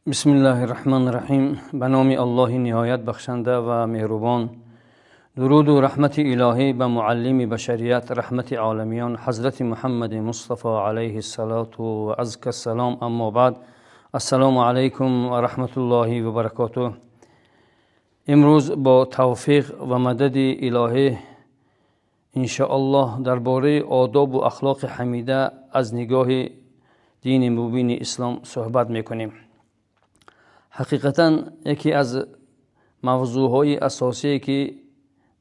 بسم الله الرحمن الرحیم. به نام الله نهایت بخشنده و مهربان. درود و رحمت الهی به معلم بشریت، رحمت عالمیان، حضرت محمد مصطفی علیه الصلاة و ازکی السلام. اما بعد، السلام علیکم و رحمت الله و برکاته. امروز با توفیق و مدد الهی ان شاء الله درباره آداب و اخلاق حمیده از نگاه دین مبین اسلام صحبت میکنیم. حقیقتا یکی از موضوعهای اساسی که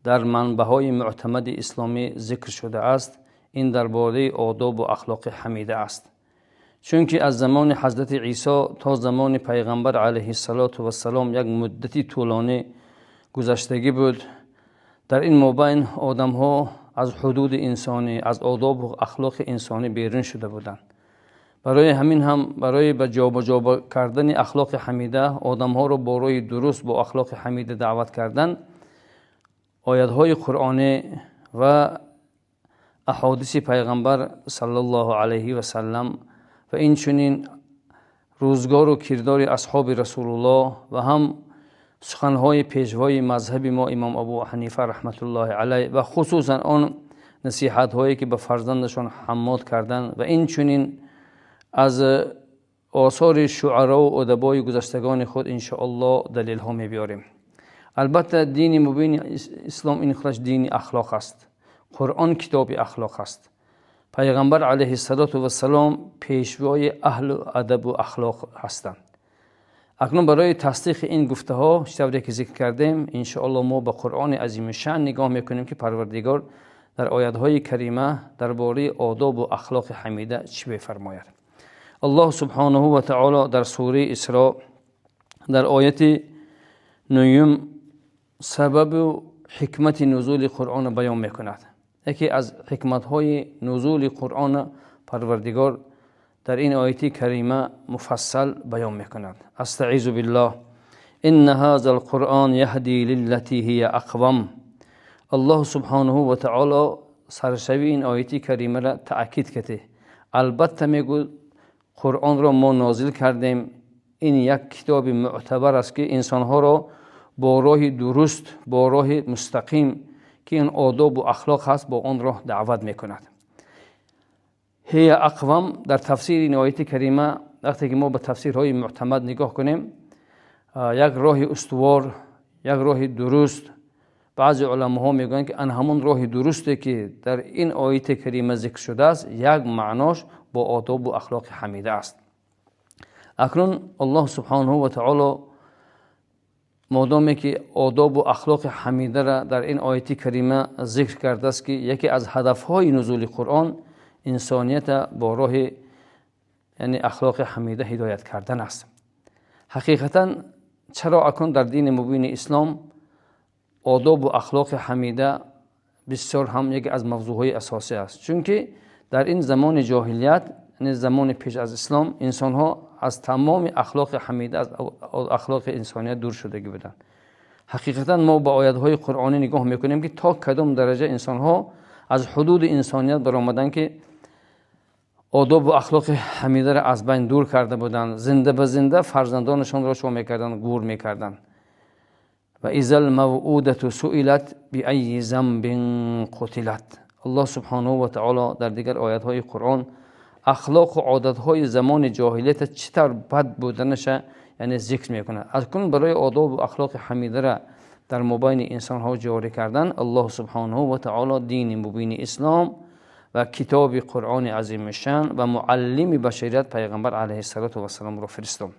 در منبع‌های معتمد اسلامی ذکر شده است، این درباره آداب و اخلاق حمیده است. چون که از زمان حضرت عیسی تا زمان پیغمبر علیه السلام یک مدتی طولانی گذشتگی بود. در این مابین آدم‌ها از حدود انسانی، از آداب و اخلاق انسانی بیرون شده بودند. برای همین هم برای به جا کردن اخلاق حمیده، آدم‌ها را با روی درست با اخلاق حمیده دعوت کردن، آیات‌های قرآنی و احادیث پیغمبر صلی الله علیه و سلم و این چنین روزگار و کردار اصحاب رسول الله و هم سخن‌های پیشوای مذهب ما امام ابو حنیفه رحمت الله علیه و خصوصا آن نصیحت‌هایی که به فرزندشان حماد کردند و این چنین از آثار شعرا و ادبای گذشتگان خود ان شاء الله دلیل ها می‌بیاریم. البته دین مبین اسلام این خودش دین اخلاق است. قرآن کتاب اخلاق است. پیغمبر علیه السلام پیشوای اهل ادب و اخلاق هستند. اکنون برای تصدیق این گفته ها چطوری که ذکر کردیم، ان شاء الله ما به قرآن عظیم شأن نگاه میکنیم که پروردگار در آیات های کریمه درباره آداب و اخلاق حمیده چی می‌فرماید. الله سبحانه و تعالی در سوره اسراء در آیت 9 سبب و حکمت نزول قرآن بیان میکند. یکی از حکمت های نزول قرآن پروردگار در این آیت کریمه مفصل بیان میکند. استعیذ بالله ان هذا القرآن یهدی للتی هی اقوم. الله سبحانه و تعالی سرشوی این آیت کریمه را تأکید کرده. البته میگوید قرآن را ما نازل کردیم، این یک کتاب معتبر است که انسانها را با راه درست، با راه مستقیم که این آداب و اخلاق هست با آن راه دعوت میکند. هی اقوام در تفسیر این آیت کریمه، وقتی که ما به تفسیرهای معتمد نگاه کنیم، یک راه استوار، یک راه درست. بعضی علماء میگویند که ان همون راه درسته که در این آیت کریمه ذکر شده است، یک معناش با آداب و اخلاق حمیده است. اکنون الله سبحانه و تعالی مادامی که آداب و اخلاق حمیده را در این آیت کریمه ذکر کرده است که یکی از هدفهای نزول قرآن انسانیت با راه یعنی اخلاق حمیده هدایت کردن است. حقیقتا چرا اکنون در دین مبین اسلام آداب و اخلاق حمیده بسیار هم یکی از موضوعهای اساسی است؟ چون که در این زمان جاهلیت، یعنی زمان پیش از اسلام، انسان ها از تمام اخلاق حمیده، از اخلاق انسانیت دور شدگی بودند. حقیقتا ما با آیات های قرآنی نگاه میکنیم که تا کدام درجه انسان ها از حدود انسانیت برآمدند که آداب و اخلاق حمیده را از بین دور کرده بودند. زنده به زنده فرزندانشان را شو میکردند، گور میکردند. و اذا الموءودة سئلت بأي ذنب قتلت. الله سبحانه و تعالی در دیگر آیات های قرآن اخلاق و عادت های زمان جاهلیت چطور بد بودنش یعنی ذکر میکنه. اکنون برای آداب و اخلاق حمیده را در مابین انسان ها جاری کردن، الله سبحانه و تعالی دین مبین اسلام و کتاب قرآن عظیم شان و معلم بشریت پیغمبر علیه السلام را فرستاد.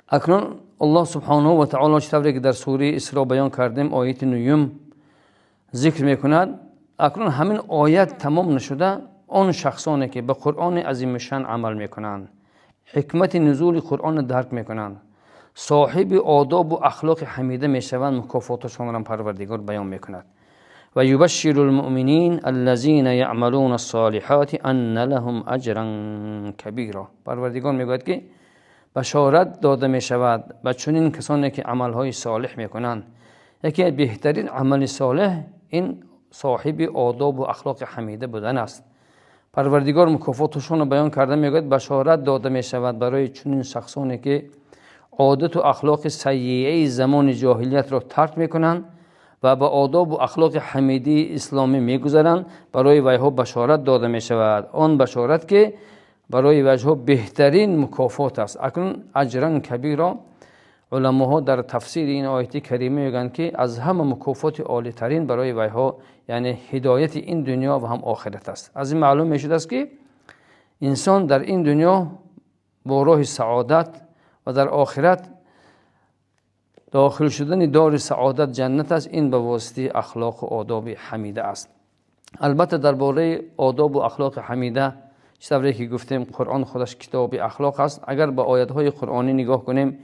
اکنون الله سبحانه و تعالی چطوری که در سوره اسراء بیان کردیم آیت 9 ذکر میکند، اکنون همین آیت تمام نشده، آن شخصانی که به قرآن عظیم شان عمل میکنند، حکمت نزول قرآن درک میکنند، صاحب آداب و اخلاق حمیده میشوند، مکافاتشان را پروردگار بیان میکند. و یبشر المؤمنین الذین یعملون الصالحات ان لهم اجرا کبیرا. پروردگار میگوید که بشارت داده میشود به چنین کسانی که عملهای صالح میکنند. یکی از بهترین عمل صالح این صاحب آداب و اخلاق حمیده بودن است. پروردگار مکافاتشون رو بیان کرده، میگوید بشارت داده می شود برای چنین شخصانی که عادت و اخلاق سیئه زمان جاهلیت را ترک میکنند و با آداب و اخلاق حمیدی اسلامی میگذرند. برای ویها بشارت داده می شود، آن بشارت که برای وجه بهترین مکافات است. اکنون اجرا کبیرا، علماها در تفسیر این آیه کریمه میگن که از همه مکافات عالی ترین برای ویها یعنی هدایت این دنیا و هم آخرت است. از این معلوم می شده است که انسان در این دنیا با راه سعادت و در آخرت داخل شدن دار سعادت جنت است. این به واسطه اخلاق و آداب حمیده است. البته درباره آداب و اخلاق حمیده چطوری که گفتیم قرآن خودش کتاب اخلاق است. اگر به آیات‌های قرآنی نگاه کنیم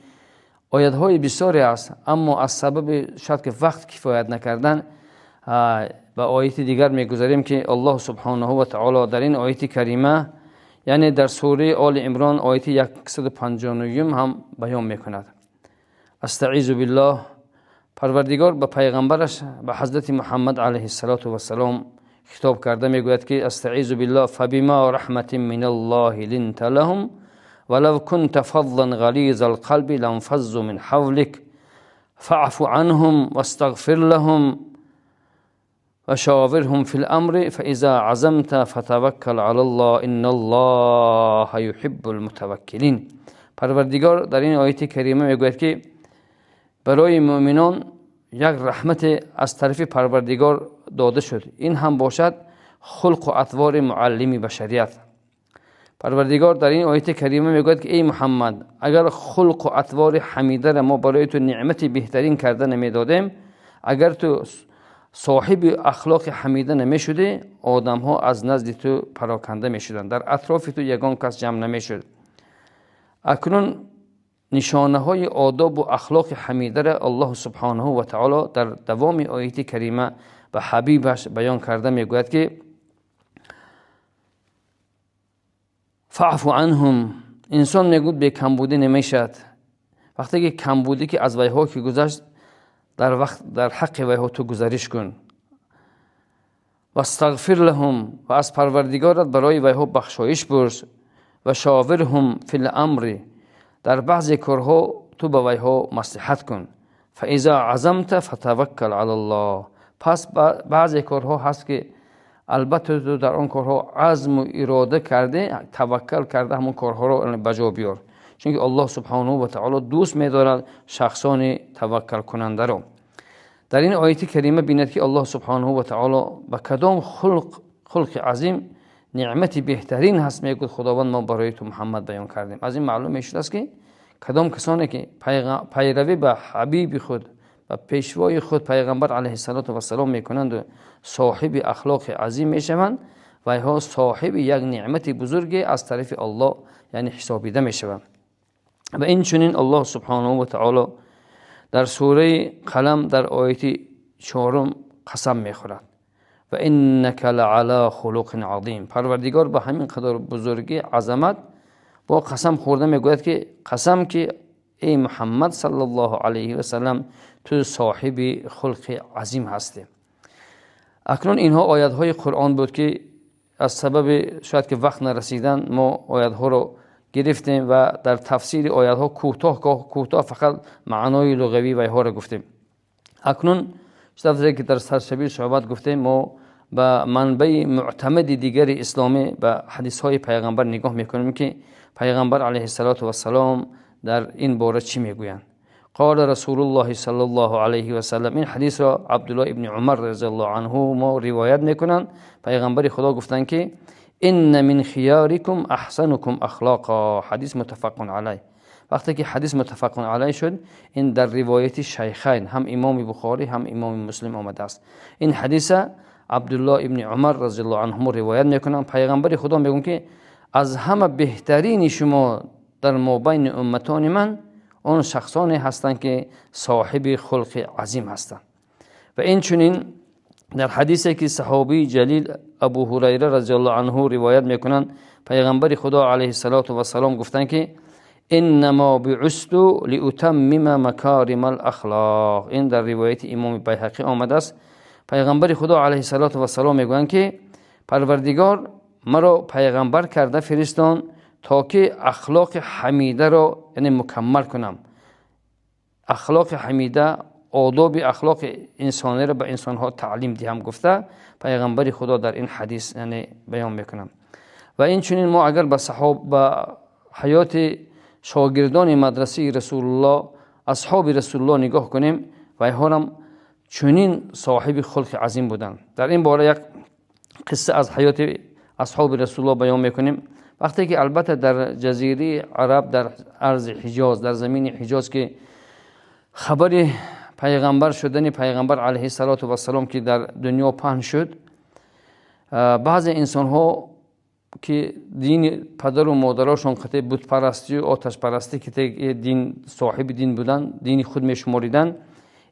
آیات‌های بسیاری است، اما از سبب شاید که وقت کفایت نکردن به آیات دیگر میگذاریم که الله سبحانه و تعالی در این آیات کریمه یعنی در سوره آل عمران آیه 159 هم بیان میکند. استعیذ بالله، پروردگار به پیغمبرش به حضرت محمد علیه السلام خطاب کرده میگوید که استعیذ بالله فبما رحمت من الله لنت لهم ولو كنت فظا غلیظ القلب لانفضوا من حولك فاعف عنهم واستغفر لهم وشاورهم في الامر فاذا عزمت فتوکل علی الله ان الله يحب المتوکلین. پروردگار در این آیه کریمه میگوید که برای مؤمنان یک رحمت از طرف پروردگار داده شد، این هم باشد خلق و اطوار معلمی بشریت. پروردگار در این آیه کریمه میگوید که ای محمد اگر خلق و اطوار حمیده را ما برای تو نعمت بهترین کرده نمیدادیم، اگر تو صاحب اخلاق حمیده نمیشده آدم ها از نزد تو پراکنده میشدند، در اطراف تو یگان کس جمع نمیشد. اکنون نشانه های آداب و اخلاق حمیده را الله سبحانه و تعالی در دوام آیه کریمه به حبیبش بیان کرده میگوید که فاعف عنهم. انسان میگوید به کمبودی نمیشد. وقتی که کمبودی که از ویها که گذشت در حق ویها تو گزارش کن. و استغفر لهم، و از پروردگارت برای ویها بخشایش پرس. و شاورهم فی الامر، در بعض کارها تو با ویها مصلحت کن. فاذا عزمت فتوکل علی الله، پس بعضی کارها هست که البته تو در آن کارها عزم و اراده کرده توکل کرده همون کارها رو بجا بیار، چون که الله سبحانه و تعالی دوست می‌دارد شخصان توکل کننده رو. در این آیه کریمه بینید که الله سبحانه و تعالی به کدام خلق عظیم نعمت بهترین هست میگوید خداوند ما برای تو محمد بیان کردیم. از این معلوم میشد است که کدام کسانی که پیروی به حبیب خود و پیشوای خود پیغمبر علیه السلام میکنند و صاحب اخلاق عظیم میشوند و اینها صاحب یک نعمت بزرگی از طرف الله یعنی حسابیده میشوند. و این چنین الله سبحانه و تعالی در سوره قلم در آیه 4 قسم میخورد و انک لعلی خلق عظیم. پروردگار با همین قدر بزرگی عظمت با قسم خورده میگوید که قسم که ای محمد صلی الله علیه و سلم تو صاحب خلق عظیم هستی. اکنون اینها آیات های قرآن بود که از سبب شاید که وقت نرسیدن ما آیات ها رو گرفتیم و در تفسیر آیات ها کوتاه فقط معنای لغوی و اینها رو گفتیم. اکنون چطوری که در سرشبیه صحبت گفتیم ما به منبع معتمد دیگر اسلامی به حدیث های پیغمبر نگاه میکنیم که پیغمبر علیه السلام در این باره چی میگویند. قال رسول الله صلی الله علیه و سلم، این حدیث را عبدالله ابن عمر رضی الله عنه ما روایت میکنند. پیغمبر خدا گفتند که ان من خیارکم احسنکم اخلاقا، حدیث متفق علیه. وقتی که حدیث متفق علیه شد این در روایت شیخین هم امام بخاری هم امام مسلم آمده است. این حدیث عبدالله ابن عمر رضی الله عنه روایت میکنند. پیغمبر خدا میگن که از همه بهترین شما در مابین امتان من اون شخصانی هستند که صاحب خلق عظیم هستند. و این چنین در حدیثی که صحابی جلیل ابو هریره رضی الله عنه روایت میکنند پیغمبر خدا علیه السلام گفتند که انما بعثت لاتمم مکارم الاخلاق. این در روایت امام بیهقی آمده است. پیغمبر خدا علیه السلام میگویند که پروردگار مرا پیغمبر کرده فرستان تا که اخلاق حمیده را یعنی مکمل کنم. اخلاق حمیده، آداب اخلاق انسانی را به انسان ها تعلیم دهم گفته پیغمبر خدا در این حدیث یعنی بیان میکنم. و این چنین ما اگر به حیات شاگردان مدرسه رسول الله، اصحاب رسول الله نگاه کنیم و اینها چنین صاحب خلق عظیم بودند. در این باره یک قصه از حیات اصحاب رسول الله بیان میکنیم. وقتی که البته در جزیره عرب، در ارض حجاز، در زمین حجاز که خبر پیغمبر شدن پیغمبر علیه السلام که در دنیا پهن شد، بعض انسان ها که دین پدر و مادرشون قطع بت پرستی و آتش پرستی که دین صاحب دین بودن، دین خود می شماریدن،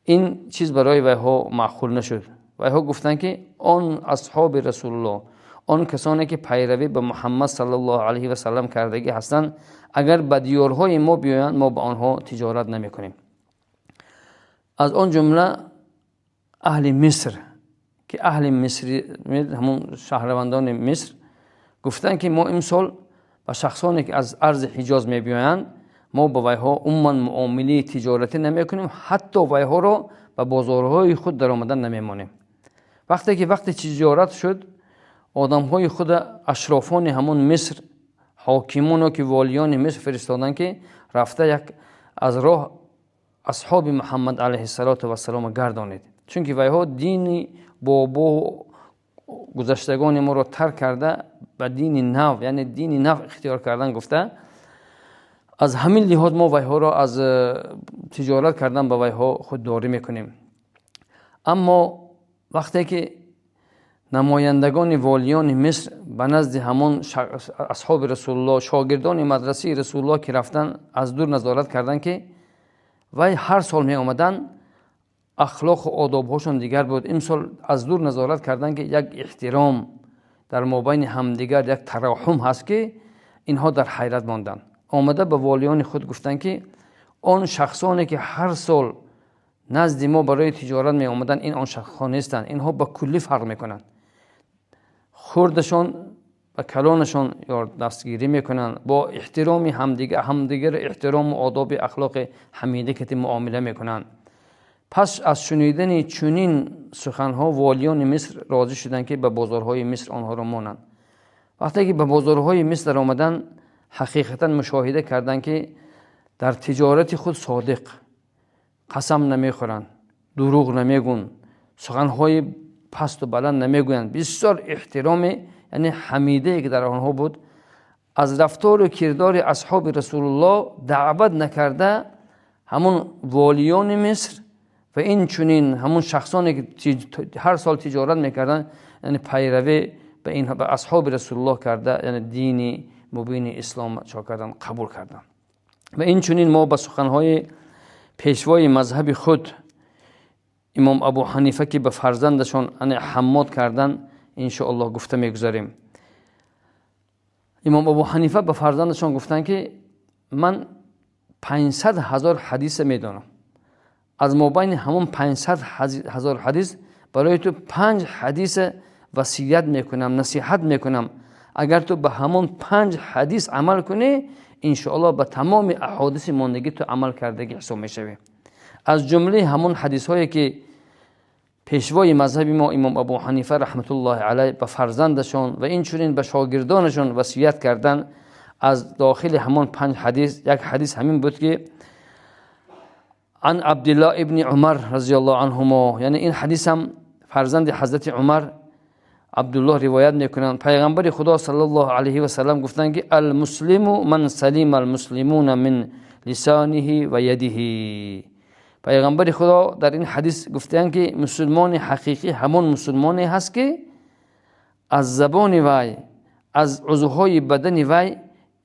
این چیز برای ویها معقول نشد. ویها گفتن که آن اصحاب رسول الله، آن کسانی که پیروی به محمد صلی الله علیه و سلم کردگی هستند، اگر به دیارهای ما بیایند ما با آنها تجارت نمی کنیم. از آن جمله اهل مصر که اهل مصر همون شهروندان مصر گفتن که ما امسال با شخصانی که از ارض حجاز می بیایند ما با ویها عموما معامله تجارتی نمی کنیم، حتی ویها را به بازارهای خود در آمدن نمی مانیم. وقتی که وقت تجارت شد، آدمهای خود اشرافان همون مصر، حاکمان که والیان مصر فرستادن که رفته یک از راه اصحاب محمد علیه السلام گردانید، چون که ویها دین بابا گذشتگان ما را ترک کرده به دین نو، یعنی دین نو اختیار کردن گفته. از همین لحاظ ما ویها را از تجارت کردن با ویها خودداری میکنیم. اما وقتی که نمایندگان والیان مصر به نزد همون اصحاب رسول الله، شاگردان مدرسه رسول الله که رفتن، از دور نظارت کردن که وی هر سال می آمدن، اخلاق و آداب هاشون دیگر بود. امسال از دور نظارت کردن که یک احترام در مابین همدیگر، یک تراحم هست که اینها در حیرت ماندن. آمده به والیان خود گفتن که آن شخصانی که هر سال نزد ما برای تجارت می آمدن این آن شخصان نیستند، اینها با کلی فرق میکنند. خوردشان و کلانشان یا دستگیری میکنن، با احترام همدیگر احترام و آداب اخلاق حمیده که معامله میکنن. پس از شنیدن چنین سخنها والیان مصر راضی شدند که به بازارهای مصر آنها را مانند. وقتی که به بازارهای مصر آمدن، حقیقتا مشاهده کردند که در تجارت خود صادق، قسم نمیخورند، دروغ نمیگویند، سخنهای پست و بلند نمیگویند. بسیار احترام یعنی حمیده که در آنها بود. از رفتار و کردار اصحاب رسول الله دعوت نکرده همون والیان مصر و این چنین همون شخصانی که هر سال تجارت میکردن، یعنی پیروی به اصحاب رسول الله کرده، یعنی دین مبین اسلام چا کردن، قبول کردن. و این چنین ما با سخنهای پیشوای مذهب خود امام ابو حنیفه که به فرزندشان یعنی حماد کردن ان شاء الله گفته میگذاریم. امام ابو حنیفه به فرزندشان گفتن که من 500,000 حدیث میدانم، از مابین همون 500,000 حدیث برای تو 5 حدیث وصیت میکنم، نصیحت میکنم. اگر تو به همون 5 حدیث عمل کنی ان شاء الله به تمام احادیث ماندگی تو عمل کردگی حساب میشوی. از جمله همون حدیث هایی که پیشوای مذهب ما امام ابو حنیفه رحمت الله علیه به فرزندشان و این چنین به شاگردانشان وصیت کردن، از داخل همون 5 حدیث یک حدیث همین بود که عن عبدالله ابن عمر رضی الله عنهما، یعنی این حدیث هم فرزند حضرت عمر عبدالله روایت میکنن. پیغمبر خدا صلی الله علیه و سلم گفتن که المسلم من سلیم المسلمون من لسانه و یده. پیغمبر خدا در این حدیث گفتن که مسلمان حقیقی همون مسلمانی هست که از زبان وی، از عضوهای بدن وی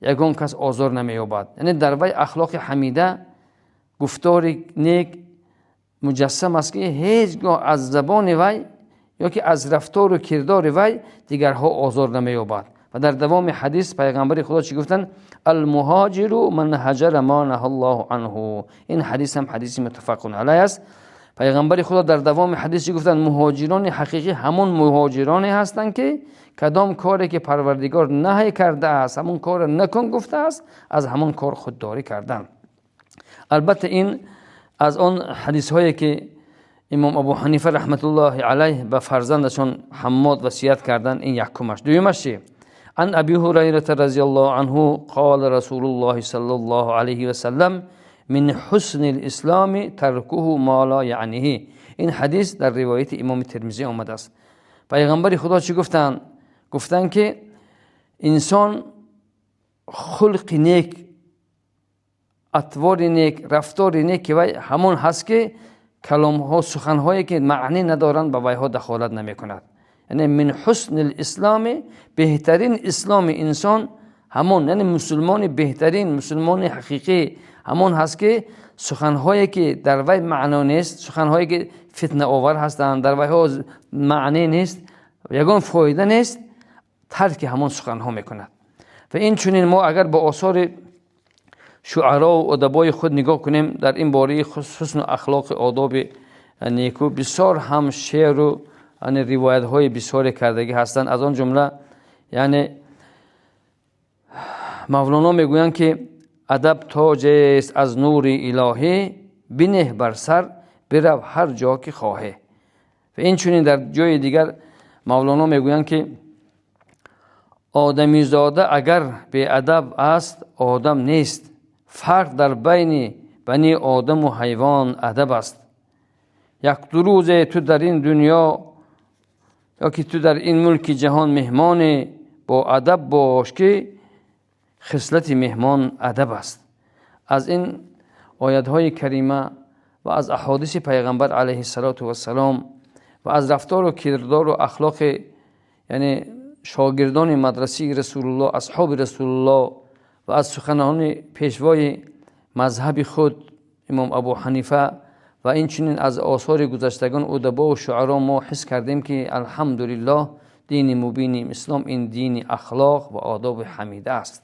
یگان کس آزار نمییابد. یعنی در وی اخلاق حمیده، گفتار نیک مجسم است که هیچگاه از زبان وی یا که از رفتار و کردار وی دیگرها آزار نمییابد. و در دوام حدیث پیغمبر خدا چی گفتن؟ المهاجر من هجر ما نهى الله عنه. این حدیث هم حدیث متفق علیه است. پیغمبر خدا در دوام حدیثی گفتند مهاجران حقیقی همون مهاجرانی هستند که کدام کاری که پروردگار نهی کرده است همون کار نکن گفته است از همون کار خودداری کردن. البته این از آن حدیث هایی که امام ابو حنیفه رحمت الله علیه به فرزندشون حماد وصیت کردن این یکمش. دویمش چیه؟ عن ابی هریره رضی الله عنه قال رسول الله صلی الله علیه و سلم من حسن الاسلام ترکه ما لا یعنیه. این حدیث در روایت امام ترمذی آمده است. پیغمبر خدا چی گفتن؟ گفتن که انسان خلق نیک، اطوار نیک، رفتار نیک که وی همون هست که کلام ها، سخن هایی که معنی ندارند به وی ها دخالت نمی کند. یعنی من حسن الاسلام، بهترین اسلام انسان همون، یعنی مسلمان بهترین، مسلمان حقیقی همون هست که سخن هایی که در وی معنا نیست، سخن هایی که فتنه آور هستند، در وی ها معنی نیست، یگان فایده نیست، ترک همون سخن ها میکند. و این چنین ما اگر با آثار شعرا و ادبای خود نگاه کنیم در این باره حسن و اخلاق آداب نیکو، بسیار هم شعر و روایت های بسیار کردگی هستند. از آن جمله یعنی مولانا میگویند که ادب تاج است از نور الهی، بنه بر سر برو هر جا که خواهی. و این چنین در جای دیگر مولانا میگویند که آدمی زاده اگر به ادب است آدم نیست، فرق در بین بنی آدم و حیوان ادب است. یک دو روز تو در این دنیا یا که تو در این ملک جهان مهمان، با ادب باش که خصلت مهمان ادب است. از این آیات های کریمه و از احادیث پیغمبر علیه السلام و از رفتار و کردار و اخلاق یعنی شاگردان مدرسه رسول الله، اصحاب رسول الله و از سخنان پیشوای مذهب خود امام ابو حنیفه و این چنین از آثار گذشتگان ادبا و شعرا ما حس کردیم که الحمدلله دین مبین اسلام این دین اخلاق و آداب حمیده است.